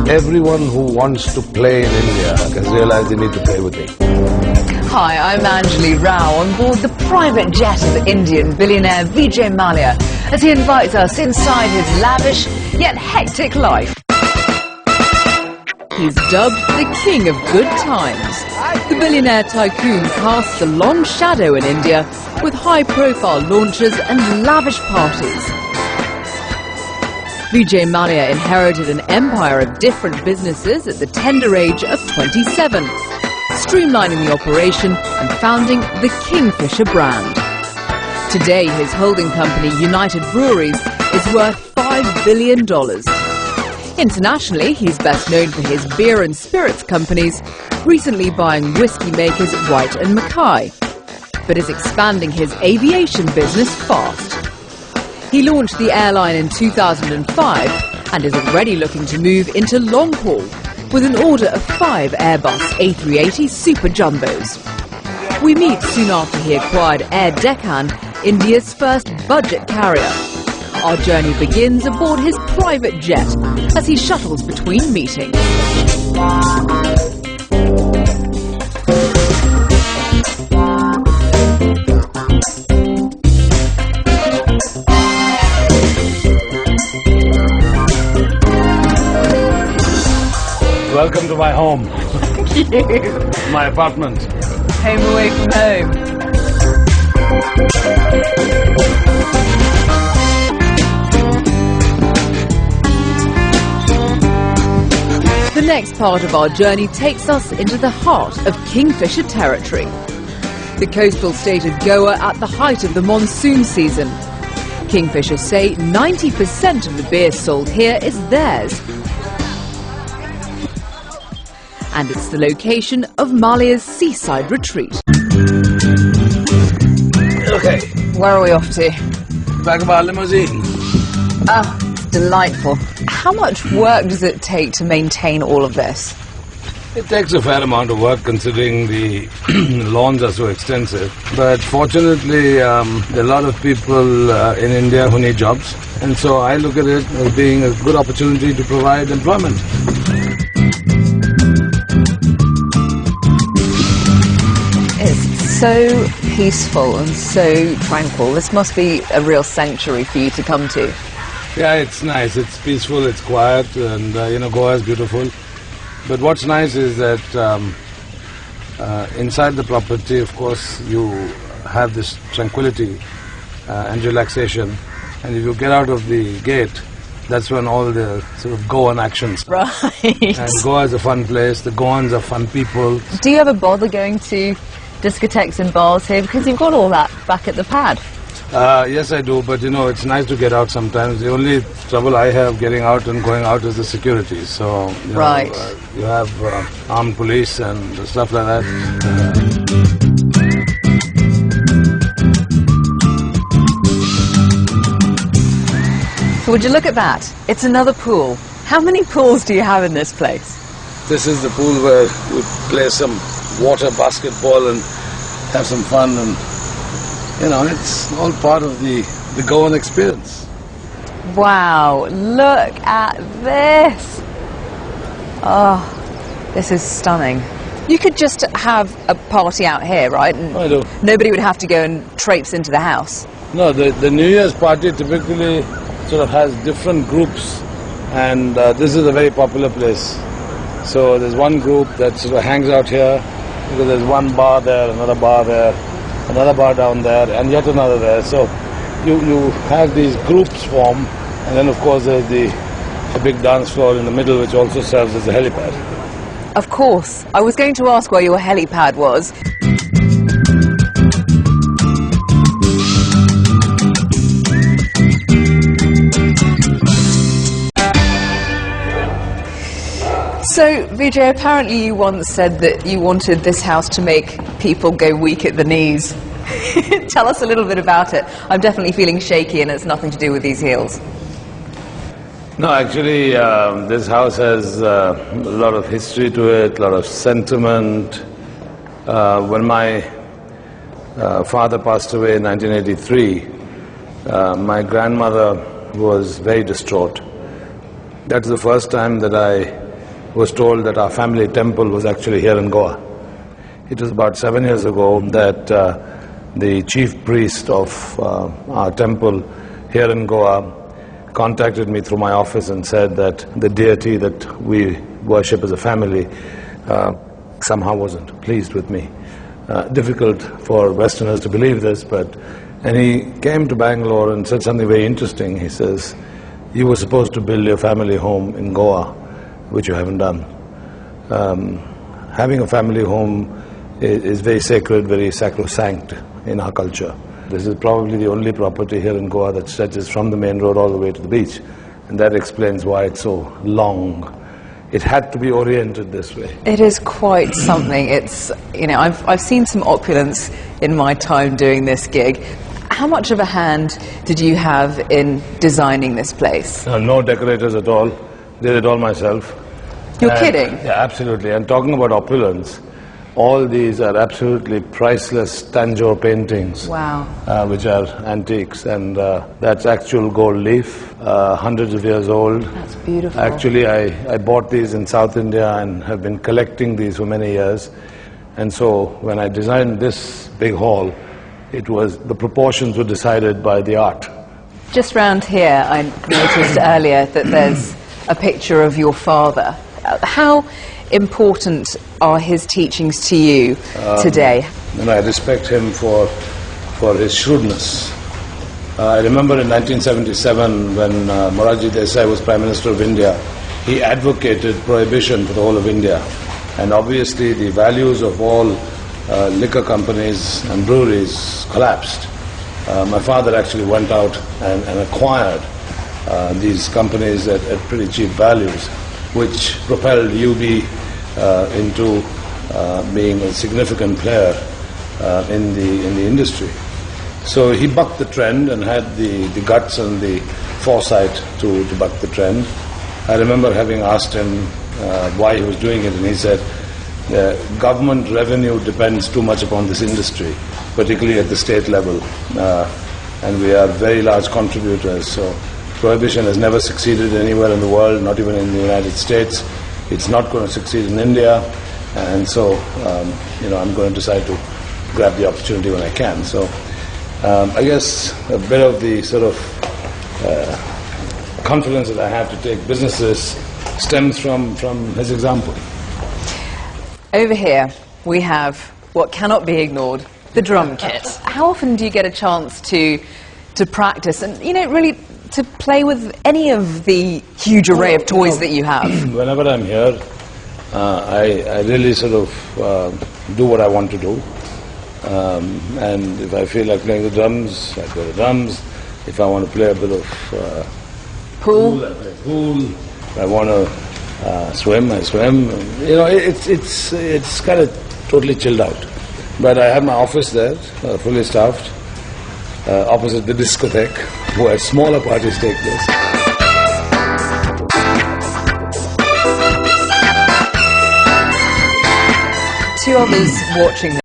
Everyone who wants to play in India has realized they need to play with me. Hi, I'm Anjali Rao on board the private jet of Indian billionaire VIJAY MALYA as he invites us inside his lavish yet hectic life. He's dubbed the King of Good Times. The billionaire tycoon casts a long shadow in India with high-profile launches and lavish parties. VIJAY MALYA inherited an empire of different businesses at the tender age of 27. Streamlining the operation and founding the Kingfisher brand. Today, his holding company, United Breweries, is worth $5 billion. Internationally, he's best known for his beer and spirits companies, recently buying whiskey makers White and Mackay, but is expanding his aviation business fast. He launched the airline in 2005 and is already looking to move into long haul, with an order of 5 Airbus A380 Super Jumbos. We meet soon after he acquired Air Deccan, India's first budget carrier. Our journey begins aboard his private jet as he shuttles between meetings. Welcome to my home. Thank you. My apartment. Home away from home. The next part of our journey takes us into the heart of Kingfisher territory. The coastal state of Goa at the height of the monsoon season. Kingfisher say 90% of the beer sold here is theirs. And it's the location of Malya's seaside retreat. Okay. Where are we off to? Back of our limousine. Ah, it's delightful. How much work does it take to maintain all of this? It takes a fair amount of work considering the lawns are so extensive. But fortunately, there are a lot of people in India who need jobs. And so I look at it as being a good opportunity to provide employment. So peaceful and so tranquil. This must be a real sanctuary for you to come to. Yeah, it's nice. It's peaceful, it's quiet, and Goa is beautiful. But what's nice is that inside the property, of course, you have this tranquility and relaxation. And if you get out of the gate, that's when all the sort of Goan action starts. Right. And Goa is a fun place. The Goans are fun people. Do you ever bother going to discotheques and bars here, because you've got all that back at the pad? Yes, I do, but it's nice to get out sometimes. The only trouble I have getting out and going out is the security. So, right. You have armed police and stuff like that. So would you look at that? It's another pool. How many pools do you have in this place? This is the pool where we play some water basketball and have some fun, and it's all part of the Goan experience. Wow, look at this. Oh, this is stunning. You could just have a party out here, right? And I do. Nobody would have to go and traipse into the house. No, the New Year's party typically sort of has different groups, and this is a very popular place. So there's one group that sort of hangs out here, because there's one bar there, another bar there, another bar down there, and yet another there. So you have these groups form, and then of course there's the big dance floor in the middle, which also serves as a helipad. Of course. I was going to ask where your helipad was. So, VIJAY, apparently you once said that you wanted this house to make people go weak at the knees. Tell us a little bit about it. I'm definitely feeling shaky, and it's nothing to do with these heels. No, actually, this house has a lot of history to it, a lot of sentiment. When my father passed away in 1983, my grandmother was very distraught. That's the first time that I was told that our family temple was actually here in Goa. It was about 7 years ago that the chief priest of our temple here in Goa contacted me through my office and said that the deity that we worship as a family somehow wasn't pleased with me. Difficult for Westerners to believe this, and he came to Bangalore and said something very interesting. He says, "You were supposed to build your family home in Goa, which you haven't done." Having a family home is very sacred, very sacrosanct in our culture. This is probably the only property here in Goa that stretches from the main road all the way to the beach, and that explains why it's so long. It had to be oriented this way. It is quite something. It's, you know, I've seen some opulence in my time doing this gig. How much of a hand did you have in designing this place? No decorators at all. Did it all myself. You're kidding? Yeah, absolutely. And talking about opulence, all these are absolutely priceless Tanjore paintings. Wow. Which are antiques, and that's actual gold leaf, hundreds of years old. That's beautiful. Actually, I bought these in South India and have been collecting these for many years. And so when I designed this big hall, the proportions were decided by the art. Just round here, I noticed earlier that there's a picture of your father. How important are his teachings to you today? And I respect him for his shrewdness. I remember in 1977 when Morarji Desai was Prime Minister of India, he advocated prohibition for the whole of India. And obviously the values of all liquor companies and breweries collapsed. My father actually went out and acquired these companies at pretty cheap values, which propelled UB into being a significant player in the industry. So he bucked the trend and had the guts and the foresight to buck the trend. I remember having asked him why he was doing it, and he said, government revenue depends too much upon this industry, particularly at the state level, and we are very large contributors. So prohibition has never succeeded anywhere in the world, not even in the United States. It's not going to succeed in India, and so I'm going to decide to grab the opportunity when I can. So I guess a bit of the sort of confidence that I have to take businesses stems from his example. Over here we have what cannot be ignored, the drum kit. How often do you get a chance to practice and, really to play with any of the huge array of toys that you have? Whenever I'm here, I really sort of do what I want to do. And if I feel like playing the drums, I play the drums. If I want to play a bit of pool, I play pool. If I want to swim, I swim. It's kind of totally chilled out. But I have my office there, fully staffed, opposite the discotheque, where smaller parties take place. Two others watching